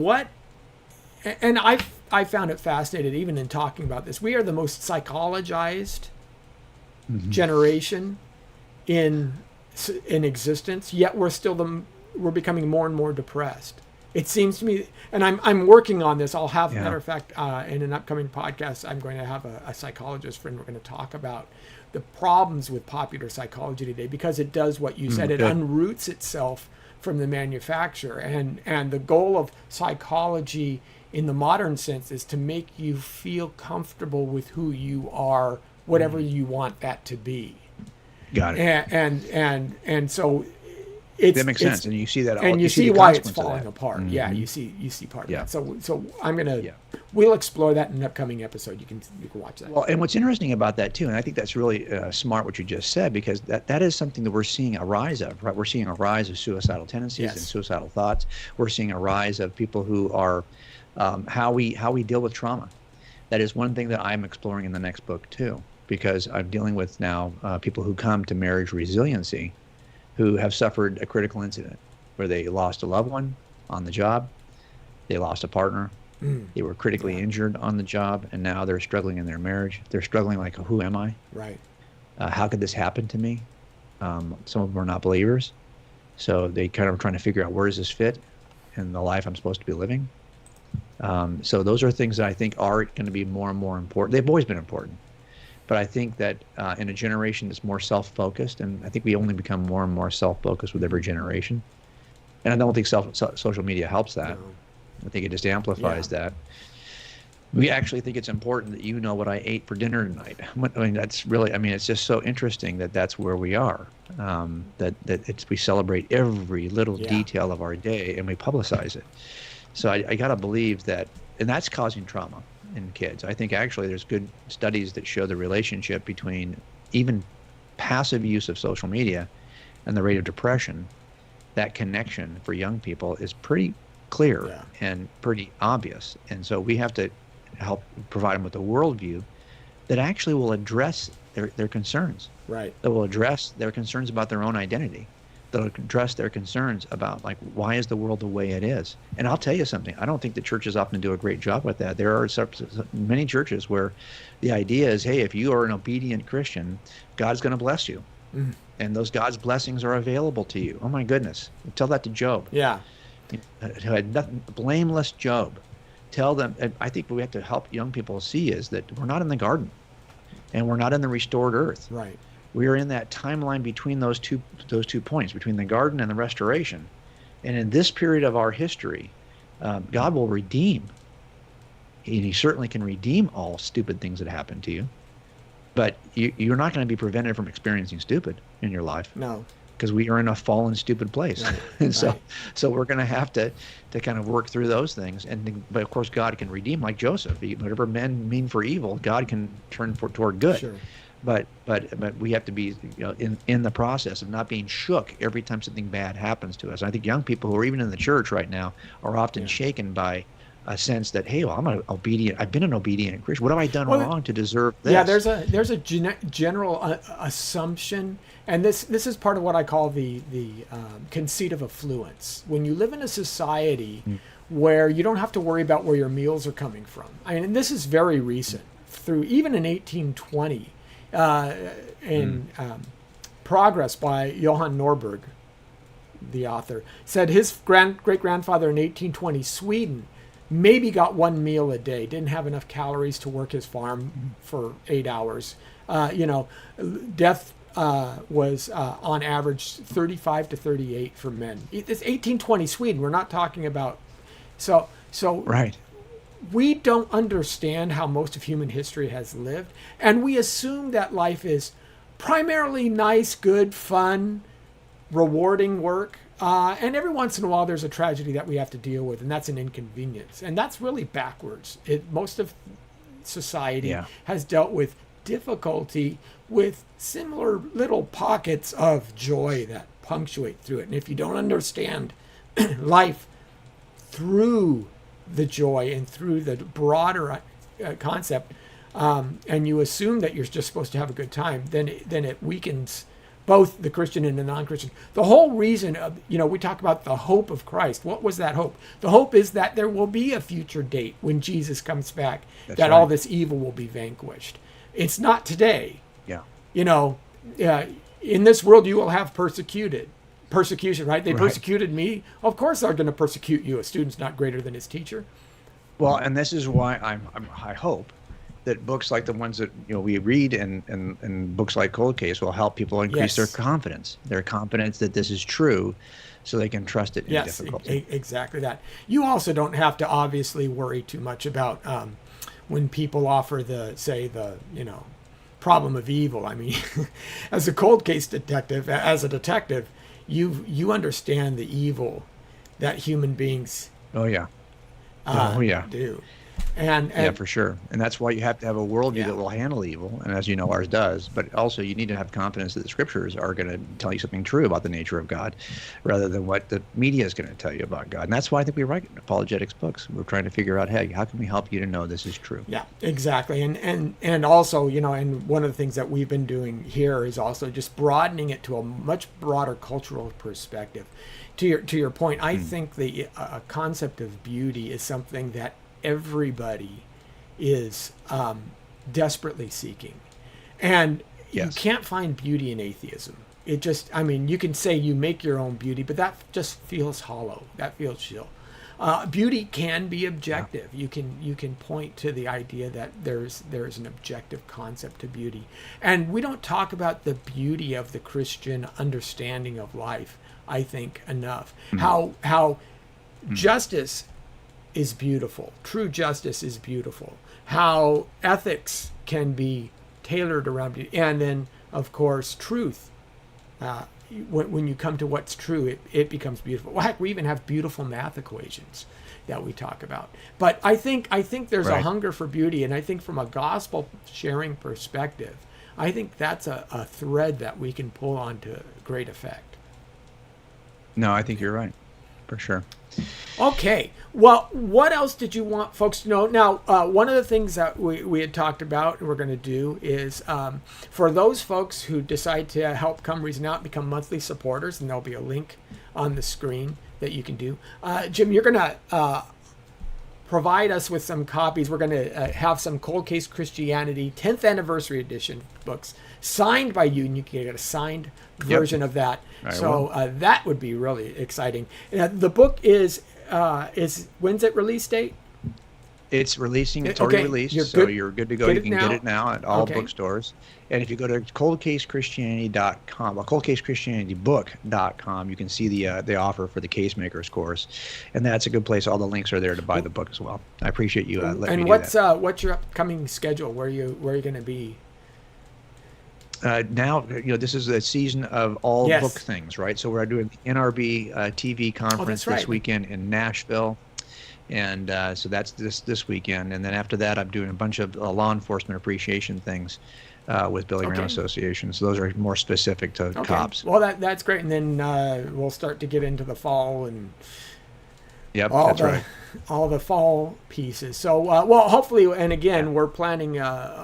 what, and I found it fascinating even in talking about this. We are the most psychologized generation in existence, yet we're becoming more and more depressed. It seems to me, and I'm working on this. I'll have, matter of fact, in an upcoming podcast, I'm going to have a psychologist friend. We're going to talk about the problems with popular psychology today, because it does what you said. It unroots itself from the manufacturer, and the goal of psychology in the modern sense is to make you feel comfortable with who you are, whatever you want that to be. Got it. And so that makes sense, and you see that, and you see why it's falling apart. Yeah, you see part of that. So I'm gonna we'll explore that in an upcoming episode. You can watch that. Well, and what's interesting about that too, and I think that's really smart what you just said, because that is something that we're seeing a rise of. Right, we're seeing a rise of suicidal tendencies and suicidal thoughts. We're seeing a rise of people who are how we deal with trauma. That is one thing that I'm exploring in the next book too, because I'm dealing with now people who come to marriage resiliency, who have suffered a critical incident where they lost a loved one on the job, they lost a partner, they were critically injured on the job, and now they're struggling in their marriage. They're struggling like, who am I? Right. How could this happen to me? Some of them are not believers, so they kind of are trying to figure out, where does this fit in the life I'm supposed to be living? So those are things that I think are going to be more and more important. They've always been important. But I think that in a generation that's more self-focused, and I think we only become more and more self-focused with every generation, and I don't think social media helps that. No. I think it just amplifies that. We actually think it's important that you know what I ate for dinner tonight. I mean, that's really, I mean, it's just so interesting that that's where we are, that we celebrate every little detail of our day and we publicize it. So I got to believe that, and that's causing trauma in kids. I think actually there's good studies that show the relationship between even passive use of social media and the rate of depression. That connection for young people is pretty clear and pretty obvious. And so we have to help provide them with a worldview that actually will address their concerns. Right. That will address their concerns about their own identity. That'll address their concerns about, like, why is the world the way it is? And I'll tell you something, I don't think the churches often do a great job with that. There are many churches where the idea is, hey, if you are an obedient Christian, God's going to bless you. And those God's blessings are available to you. Oh my goodness. Tell that to Job. Yeah. Who had nothing, blameless Job. Tell them, and I think what we have to help young people see is that we're not in the garden and we're not in the restored earth. Right. We are in that timeline between those two points, between the garden and the restoration. And in this period of our history, God will redeem. And he certainly can redeem all stupid things that happen to you. But you're not going to be prevented from experiencing stupid in your life. No. Because we are in a fallen, stupid place. Right. And so we're going to have to kind of work through those things. But of course, God can redeem, like Joseph. Whatever men mean for evil, God can turn toward good. Sure. But we have to be, in the process of not being shook every time something bad happens to us. I think young people who are even in the church right now are often shaken by a sense that, hey, well, I've been an obedient Christian. What have I done wrong to deserve this? Yeah, there's a general assumption, and this is part of what I call the conceit of affluence. When you live in a society where you don't have to worry about where your meals are coming from. I mean, and this is very recent. Through even in 1820. In Progress by Johann Norberg, the author, said his great-grandfather in 1820 Sweden maybe got one meal a day, didn't have enough calories to work his farm for 8 hours. Death was on average 35 to 38 for men. It's 1820 Sweden. We're not talking about so right. We don't understand how most of human history has lived, and we assume that life is primarily nice, good, fun, rewarding work, and every once in a while there's a tragedy that we have to deal with, and that's an inconvenience, and that's really backwards. Most of society has dealt with difficulty with similar little pockets of joy that punctuate through it, and if you don't understand life through the joy and through the broader concept, and you assume that you're just supposed to have a good time, then it weakens both the Christian and the non-Christian. The whole reason of, we talk about the hope of Christ. What was that hope? The hope is that there will be a future date when Jesus comes back, That's that right. all this evil will be vanquished. It's not today. Yeah. In this world you will have persecution, right? They Right. persecuted me. Of course they're going to persecute you. A student's not greater than his teacher. Well, and this is why I hope that books like the ones that we read and books like Cold Case will help people increase Yes. their confidence that this is true, so they can trust it in Yes, difficulty. exactly that. You also don't have to obviously worry too much about when people offer the problem of evil. I mean, as a cold case detective, you understand the evil that human beings Oh yeah. Oh yeah. do. And Yeah, for sure. And that's why you have to have a worldview Yeah. that will handle evil. And as you know, ours does. But also, you need to have confidence that the scriptures are going to tell you something true about the nature of God rather than what the media is going to tell you about God. And that's why I think we write apologetics books. We're trying to figure out, hey, how can we help you to know this is true? Yeah, exactly. And also, and one of the things that we've been doing here is also just broadening it to a much broader cultural perspective. To your point, I think the concept of beauty is something that everybody is desperately seeking. And Yes. you can't find beauty in atheism. It just, you can say you make your own beauty, but that just feels hollow. That feels chill. Beauty can be objective. You can point to the idea that there's an objective concept to beauty, and we don't talk about the beauty of the Christian understanding of life, I think, enough. How justice is beautiful. True justice is beautiful. How ethics can be tailored around beauty, and then of course truth. When you come to what's true, it becomes beautiful. Well, heck, we even have beautiful math equations that we talk about. But I think there's a Right. hunger for beauty, and I think from a gospel sharing perspective, I think that's a thread that we can pull on to great effect. No, I think you're right. For sure. Okay. Well, what else did you want folks to know? Now, one of the things that we had talked about and we're going to do is for those folks who decide to help Come Reason Out, become monthly supporters, and there'll be a link on the screen that you can do. Jim, you're going to provide us with some copies. We're going to have some Cold Case Christianity 10th Anniversary Edition books signed by you, and you can get a signed version of that. That would be really exciting. The book is when's it release date? It's releasing. It's Okay, already released, you're so good. you're good to go. Get You it can now? get it now at all Okay. bookstores. And if you go to coldcasechristianity.com, well, coldcasechristianitybook.com, you can see the offer for the Casemakers course, and that's a good place. All the links are there to buy the book as well. I appreciate you letting me And do what's that. what's your upcoming schedule? Where are you going to be? Now, this is a season of all Yes. book things, right? So we're doing the NRB TV conference right. this weekend in Nashville. And so that's this weekend. And then after that, I'm doing a bunch of law enforcement appreciation things with Billy Graham Association. So those are more specific to cops. Well, that's great. And then we'll start to get into the fall and Yep, all that's right. all the fall pieces. So, well, hopefully, and again, we're planning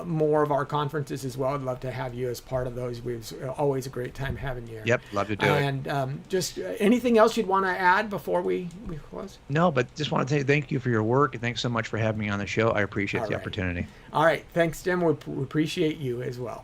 more of our conferences as well. I'd love to have you as part of those. We've always a great time having you. Yep, love to do it. And just anything else you'd want to add before we close? No, but just want to say thank you for your work, and thanks so much for having me on the show. I appreciate All the right. opportunity. All right. Thanks, Jim. We appreciate you as well.